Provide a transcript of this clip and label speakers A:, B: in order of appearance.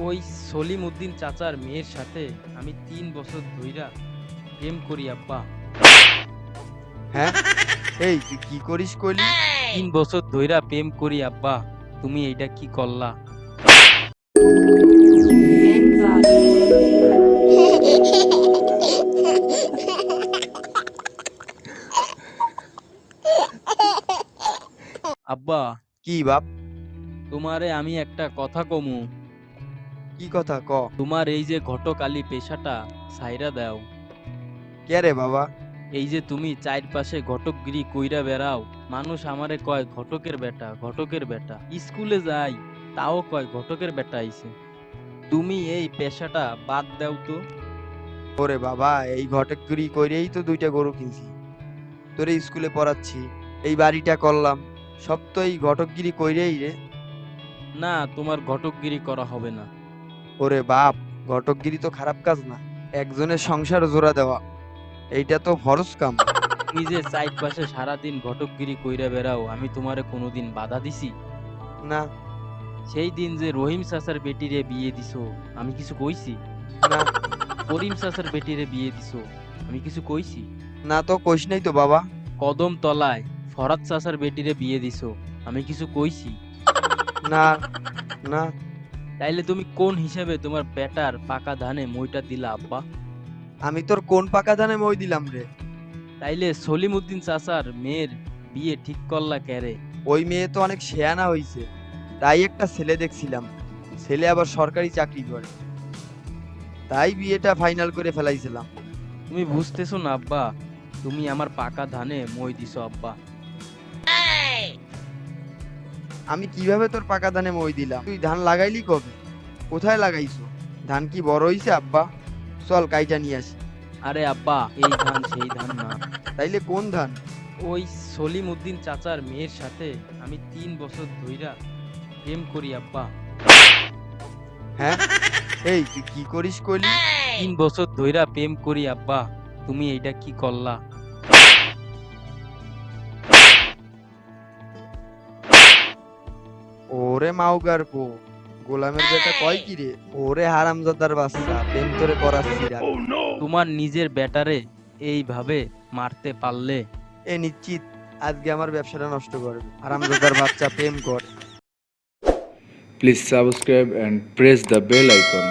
A: ওই সলিম উদ্দিন চাচার মেয়ের সাথে আমি 3 বছর ধইরা প্রেম করি আব্বা।
B: হ্যাঁ, এই তুই কি করিস কইলি?
A: 3 বছর ধইরা প্রেম করি আব্বা, তুমি এইটা কি করলা? আব্বা,
B: কি বাপ?
A: তোমারে আমি একটা কথা কমু।
B: কি কথা ক?
A: তোমার এই যে ঘটকালি পেশাটা ছাইরা দাও।
B: কে রে বাবা?
A: এই যে তুমি চারপাশে ঘটকগিরি কইরা বেড়াও, মানুষ আমারে কয় ঘটকের বেটা, ঘটকের বেটা। স্কুলে যাই, তাও কয় ঘটকের বেটা আইছে। তুমি এই পেশাটা বাদ দাও তো।
B: ওরে বাবা, এই ঘটকগিরি কইরেই তো 2টা গরু কিনছি, তোরে স্কুলে পড়াচ্ছি, এই বাড়িটা করলাম, সব তো এই ঘটকগিরি কইরেই রে।
A: না, তোমার ঘটকগিরি করা হবে না।
B: ওরে বাপ, ঘটকগিরি তো খারাপ কাজ না, একজনের সংসার জোড়া দেওয়া, এইটা তো ফরজ কাম।
A: তুমি যে চারপাশে সারাদিন ঘটকগিরি কইরা বেড়াও, আমি তোমারে কোনোদিন বাধা দিছি?
B: না,
A: সেই দিন যে রহিম চাচার বেটিরে বিয়ে দিছো, আমি কিছু কইছি?
B: না,
A: করিম চাচার বেটিরে বিয়ে দিছো, আমি কিছু কইছি?
B: না তো কইস নাই তো বাবা।
A: কদম তলায় ফরাত চাচার বেটিরে বিয়ে দিছো, আমি কিছু কইছি?
B: না, না,
A: তাইলে তুমি কোন হিসাবে তোমার বেটার পাকা ধানে মইটা দিলা আব্বা?
B: আমি তোর কোন পাকা ধানে মই দিলাম রে?
A: তাইলে সলিম উদ্দিন চাচার মেয়ের বিয়ে ঠিক করলা ক্যারে?
B: ওই মেয়ে তো অনেক শেয়ানা হইছে, তাই একটা ছেলে দেখছিলাম, ছেলে আবার সরকারি চাকরি করে, তাই বিয়েটা ফাইনাল করে ফেলাইছিলাম।
A: তুমি বুঝতেছো না আব্বা, তুমি আমার পাকা ধানে মই দিছো আব্বা।
B: আমি কিভাবে তোর পাকা ধানে মই দিলাম? তুই ধান লাগাইলি কবে? কোথায় লাগাইছো? ধান কি বড় হইছে আব্বা? চল কাইটা নিয়ে আসি।
A: আরে আব্বা, এই ধান সেই ধান না।
B: তাইলে কোন ধান?
A: ওই সলিম উদ্দিন চাচার মেয়ের সাথে আমি 3 বছর ধইরা প্রেম করি আব্বা।
B: হ্যাঁ, এই তুই কি করিস কইলি?
A: 3 বছর ধইরা প্রেম করি আব্বা, তুমি এইটা কি করলা?
B: ওরে মাউগার পো, গোলামের বেটা কয় কি রে? ওরে হারামজাদার বাচ্চা, প্রেম তোরে করাচ্ছি রাখ।
A: তোমার নিজের ব্যাটারে এইভাবে মারতে পারলে?
B: এ নিশ্চিত আজকে আমার ব্যবসাটা নষ্ট করবে, হারামজাদার বাচ্চা প্রেম করে।
C: Please subscribe and press the bell icon.